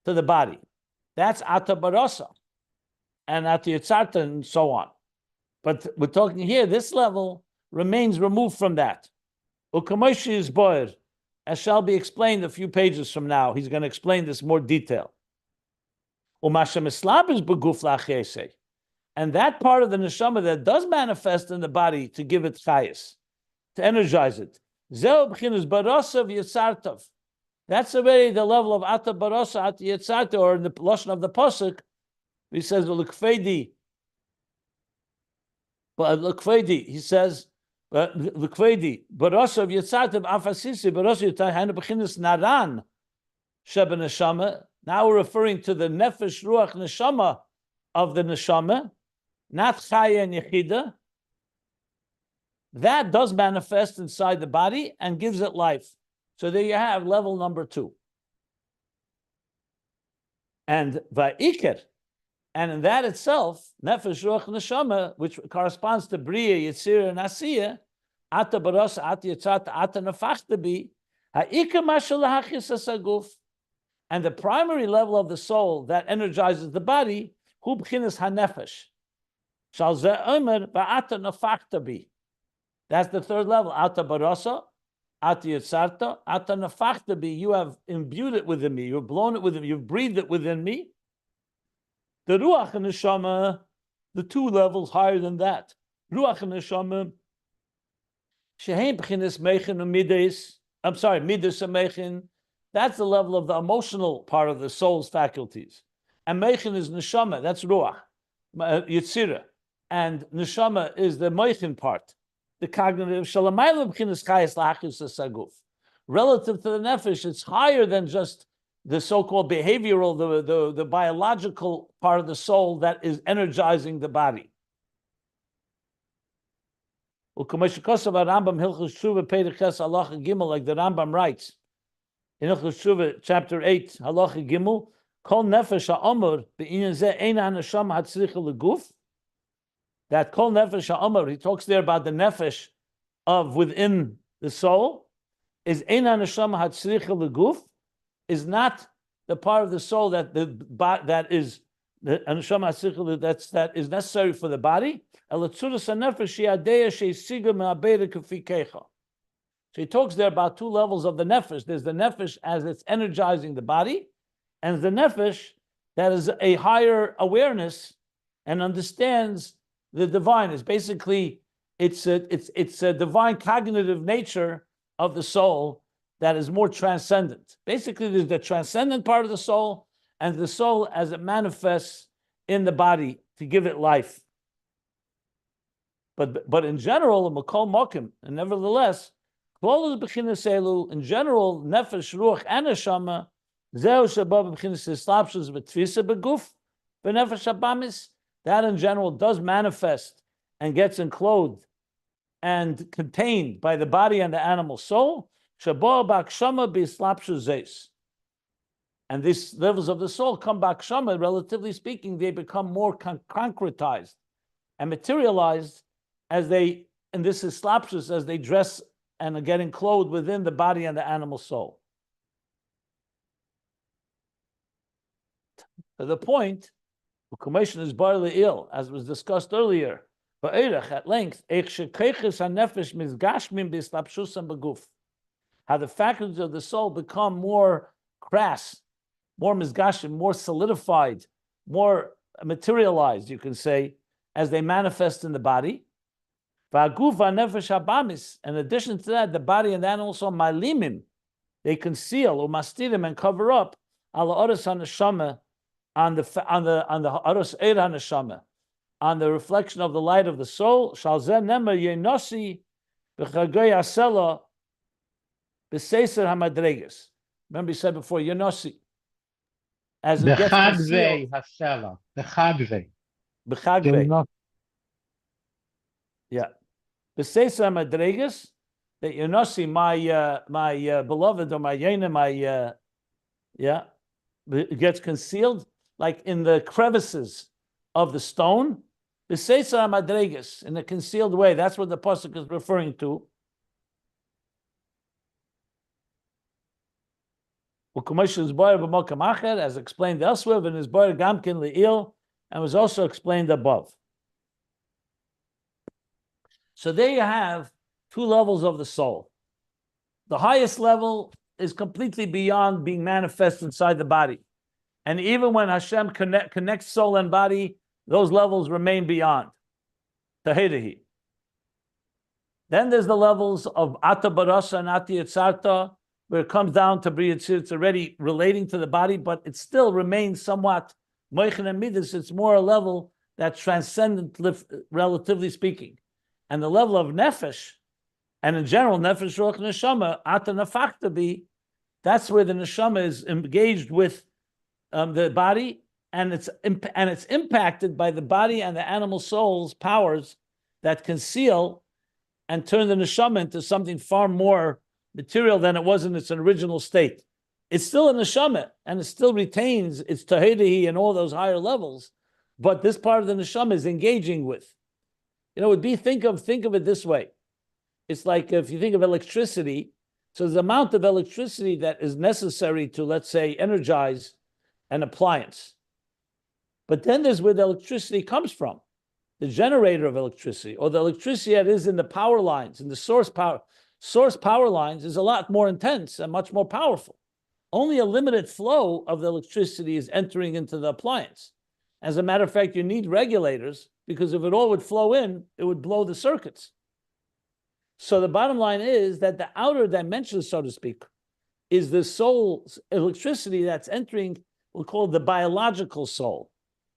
to the body. That's Ata Boroso and Ata Yotzarto and so on. But we're talking here, this level remains removed from that. Ukamoshi is boer. as shall be explained a few pages from now. He's going to explain this in more detail. And that part of the neshama that does manifest in the body to give it chayis, to energize it. That's already the level of ata boroso, ata yotzarto, or in the lashon of the pasuk, he says l'kfeidi. But l'kfeidi, he says l'kfeidi boroso yotzarto afasisi boroso yotahanu b'chinas naran sheba neshama. Now we're referring to the nefesh ruach neshama of the neshama, not chaya and yechida. That does manifest inside the body and gives it life. So there you have level number 2. And va'iker, and in that itself, nefesh ruach neshama, which corresponds to bria, yitzira, and asiya, ata baros, ata yitzat, ata nofachto bi, ha'ikar mashal lahachis hasaguf. And the primary level of the soul that energizes the body, hu b'chinas hanefesh. Shal ze omer va'ata nofachto bi. That's the third level. Ata boroso, ata yotzarto, ata nofachto bi. You have imbued it within me. You've blown it within me. You've breathed it within me. The ruach and neshama, the 2 levels higher than that. Ruach and neshama, shehein b'chinas meichin u'mides. I'm sorry, midas u'meichin. That's the level of the emotional part of the soul's faculties. And meichin is neshama. That's ruach, yitzira. And neshama is the meichin part. The cognitive shalamayla b'chinas chayes lahachis hasaguf. Relative to the nefesh, it's higher than just the so-called behavioral, the biological part of the soul that is energizing the body. Like the Rambam writes in Hilchos Tshuva, chapter 8, halacha gimel, kol nefesh ha'omer be'inyan zeh ein ha'neshama hatzricha leguf. That kol nefesh ha'omer, he talks there about the nefesh of within the soul, is ein ha'neshama hatzricha leguf, is not the part of the soul that is the neshama hatzricha that is necessary for the body. Elatzuras ha'nefesh she'adeya she'esiga me'abeda k'fikecha. So he talks there about 2 levels of the nefesh. There's the nefesh as it's energizing the body, and the nefesh that is a higher awareness and understands the divine. It's basically it's a divine cognitive nature of the soul that is more transcendent. Basically, there's the transcendent part of the soul and the soul as it manifests in the body to give it life. But in general, in Makol Mokim, and nevertheless, in general, nefesh, ruach, and neshama, that in general does manifest and gets enclosed and contained by the body and the animal soul. And these levels of the soul come back shama, relatively speaking, they become more concretized and materialized as they, and this is slapshus, as they dress and are getting clothed within the body and the animal soul. To the point, the commission is barely ill, as was discussed earlier. At length, how the faculties of the soul become more crass, more mizgashim, more solidified, more materialized, you can say, as they manifest in the body. In addition to that, the body and the animal soul, malimim, they conceal or mastirim and cover up ala oros haneshama, on the oros eir haneshama, on the reflection of the light of the soul. Shal zeh nemer yenosi b'chagei asela b'seiser hamadreges. Remember, he said before, yenosi, as it gets concealed. B'chagvei. Yeah. B'seiser hamadreges, that yenosi, my beloved, or my yena, it gets concealed like in the crevices of the stone. B'seiser hamadreges, in a concealed way. That's what the pasuk is referring to. As explained elsewhere, and was also explained above. So there you have 2 levels of the soul. The highest level is completely beyond being manifest inside the body. And even when Hashem connects soul and body, those levels remain beyond. Tahidahi. Then there's the levels of Ata Boroso and Ata Yotzarto, where it comes down to Bri Yitzir. It's already relating to the body, but it still remains somewhat Moichen and Midas. It's more a level that's transcendent, relatively speaking. And the level of Nefesh, and in general, Nefesh, Ruach, Neshama, Ata Nofachto be, that's where the Neshama is engaged with the body, and it's impacted by the body and the animal soul's powers that conceal and turn the neshama into something far more material than it was in its original state. It's still a neshama, and it still retains its tahidahi and all those higher levels, but this part of the neshama is engaging with. It would be, think of it this way. It's like if you think of electricity, so the amount of electricity that is necessary to, let's say, energize an appliance. But then there's where the electricity comes from. The generator of electricity, or the electricity that is in the power lines, in the source power lines, is a lot more intense and much more powerful. Only a limited flow of the electricity is entering into the appliance. As a matter of fact, you need regulators, because if it all would flow in, it would blow the circuits. So the bottom line is that the outer dimension, so to speak, is the soul's electricity that's entering, we'll call it the biological soul.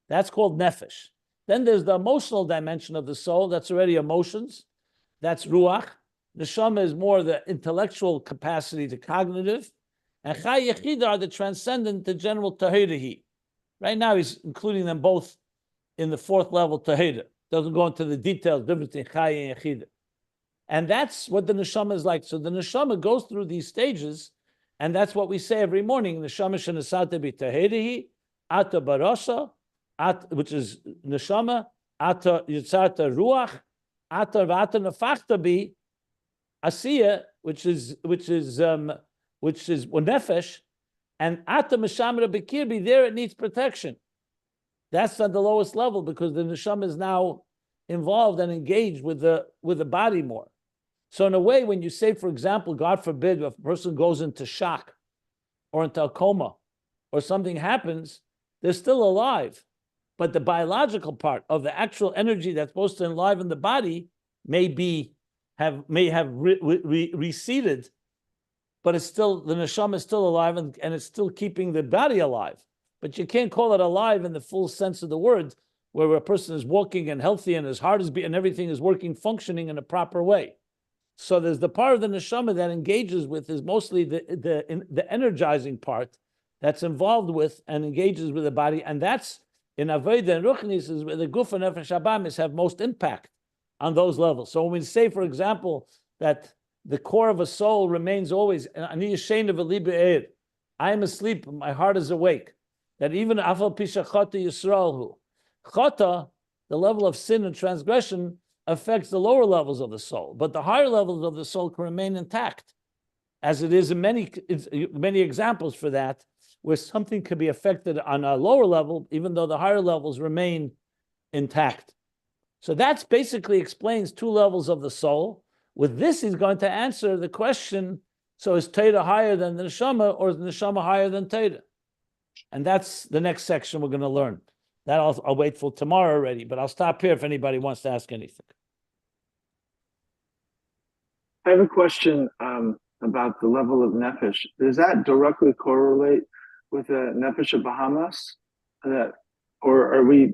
That's called nefesh. Then there's the emotional dimension of the soul. That's already emotions. That's ruach. Neshama is more the intellectual capacity to cognitive. And chai yechida are the transcendent, the general tahirahi. Right now he's including them both in the fourth level tahira. Doesn't go into the details, difference between chai and yechida. And that's what the neshama is like. So the neshama goes through these stages, and that's what we say every morning. Neshama shenasata bi tahirahi, ata boroso, which is neshama, ata yotzarto ruach, ata nofachto be asiya, which is nefesh, and ata meshamra bekir be, there it needs protection. That's at the lowest level, because the neshama is now involved and engaged with the body more. So in a way, when you say, for example, God forbid, if a person goes into shock or into a coma or something happens, they're still alive. But the biological part of the actual energy that's supposed to enliven the body may have receded, but it's still, the neshama is still alive, and it's still keeping the body alive. But you can't call it alive in the full sense of the word, where a person is walking and healthy and his heart is beating and everything is working, functioning in a proper way. So there's the part of the neshama that engages with is mostly the energizing part that's involved with and engages with the body, and that's in Avodah and Ruchnis is where the Guf and Nefesh Habamis have most impact on those levels. So when we say, for example, that the core of a soul remains always, I am asleep, my heart is awake. That even Afal Pisha Chata Yisraelhu, Chata, the level of sin and transgression, affects the lower levels of the soul, but the higher levels of the soul can remain intact, as it is in many examples for that, where something could be affected on a lower level, even though the higher levels remain intact. So that's basically explains two levels of the soul. With this, he's going to answer the question, so is Torah higher than the neshama, or is the neshama higher than Torah? And that's the next section we're going to learn. That I'll wait for tomorrow already, but I'll stop here if anybody wants to ask anything. I have a question about the level of nefesh. Does that directly correlate with the nefesh of Bahamas? Or are we?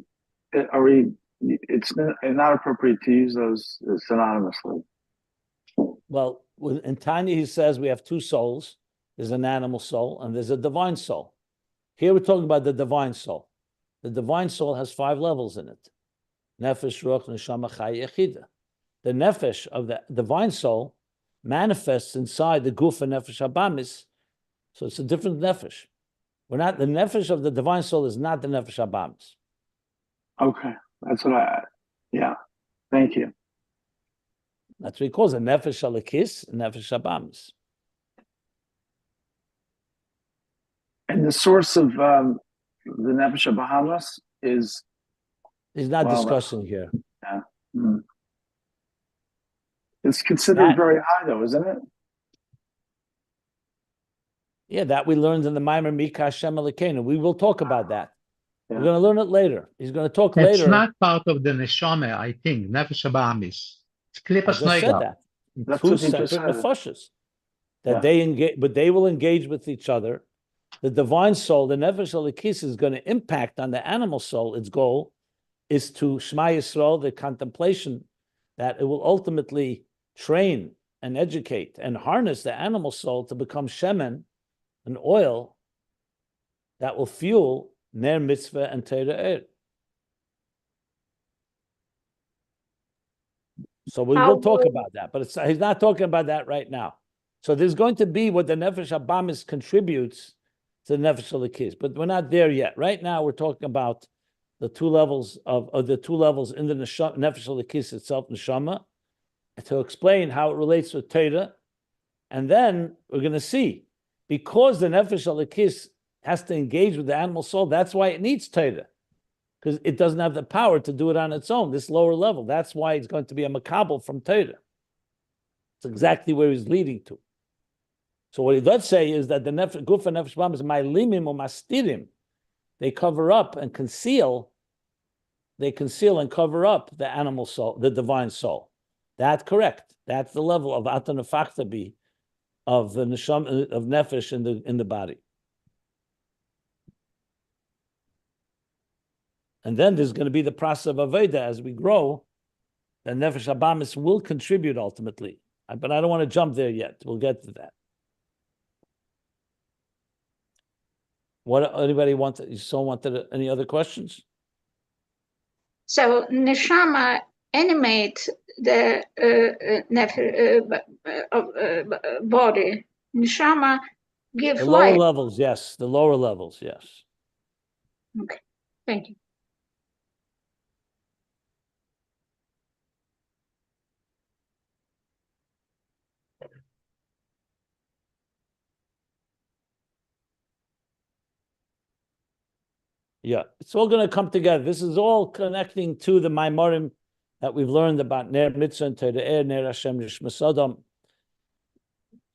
It's not appropriate to use those synonymously. Well, in Tanya, he says we have two souls. There's an animal soul and there's a divine soul. Here we're talking about the divine soul. The divine soul has 5 levels in it. Nefesh, Ruach, Neshama, Chai, Yechida. The nefesh of the divine soul manifests inside the Guf and Nefesh Habamis. So it's a different nefesh. The nefesh of the divine soul is not the Nefesh Habamis. Okay, that's what yeah. Thank you. That's what he calls a nefesh alakis and nefesh habamis. And the source of the nefesh of Bahamas is? He's not discussing here. Yeah. It's considered very high, though, isn't it? Yeah, that we learned in the Maimer Mika Hashem Elokeinu. We will talk about that. Yeah. We're going to learn it later. He's going to talk It's later. not part of the neshama, I think. Nefesh Abamis. It's I klipas just said noiga. that. That's Two what he just separate said. nefashos. That Yeah. they engage, but they will engage with each other. The divine soul, the nefesh elikis, is going to impact on the animal soul. Its goal is to Shema Yisrael, the contemplation, that it will ultimately train and educate and harness the animal soul to become shemen, an oil that will fuel ner mitzvah and Torah. So we will talk about that, but he's not talking about that right now. So there's going to be what the Nefesh Abamis contributes to the Nefesh Elikis, but we're not there yet. Right now, we're talking about the two levels of the two levels in the Nefesh Elikis itself, Neshama, to explain how it relates with Torah, and then we're going to see, because the Nefesh Elikis has to engage with the animal soul, that's why it needs Torah, because it doesn't have the power to do it on its own, this lower level. That's why it's going to be a makabel from Torah. It's exactly where he's leading to. So what he does say is that the guf and nefesh bam is ma'limim or mastirim. They cover up and conceal. They conceal and cover up the animal soul, the divine soul. That's correct. That's the level of ata nofachto be of the neshama of nefesh in the body. And then there's going to be the process of Aveda as we grow. The Nefesh Abamis will contribute ultimately. But I don't want to jump there yet. We'll get to that. What anybody wanted? Someone wanted any other questions? So neshama animate the body. Neshama give The lower life. levels, yes. The lower levels, yes. Okay, thank you. Yeah, it's all going to come together. This is all connecting to the Maimarim that we've learned about Ner Mitzvah and Torah, Ner Hashem Nishmas Adam.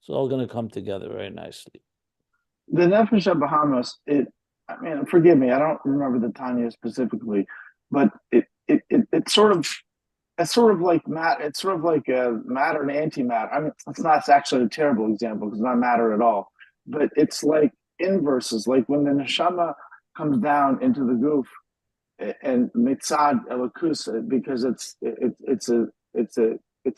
It's all going to come together very nicely. The Nefesh Bahamas, I mean, forgive me, I don't remember the Tanya specifically, but it's sort of like matter. It's sort of like matter and antimatter. I mean, it's actually a terrible example because it's not matter at all. But it's like inverses, like when the neshama comes down into the goof and mitzad elokus, because it's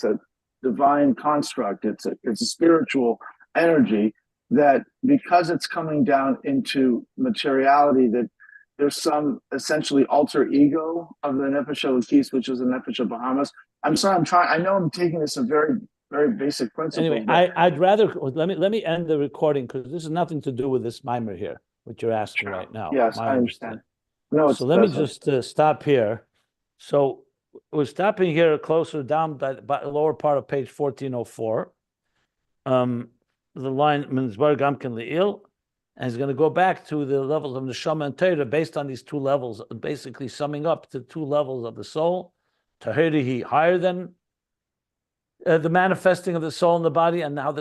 a divine construct. It's a spiritual energy that, because it's coming down into materiality, that there's some essentially alter ego of the Nefesh Elokis, which is the Nefesh Bahamas. I'm sorry, I know I'm taking this a very, very basic principle. Anyway, I'd rather, let me end the recording because this has nothing to do with this mimer here, what you're asking right now. Yes, I understand. No, so let me just stop here. So we're stopping here closer down by the lower part of page 1404. The line Minzbar Gamkin Le'il, and he's going to go back to the levels of Neshama and Torah based on these two levels, basically summing up to two levels of the soul. Tahirihi higher than the manifesting of the soul in the body, and now the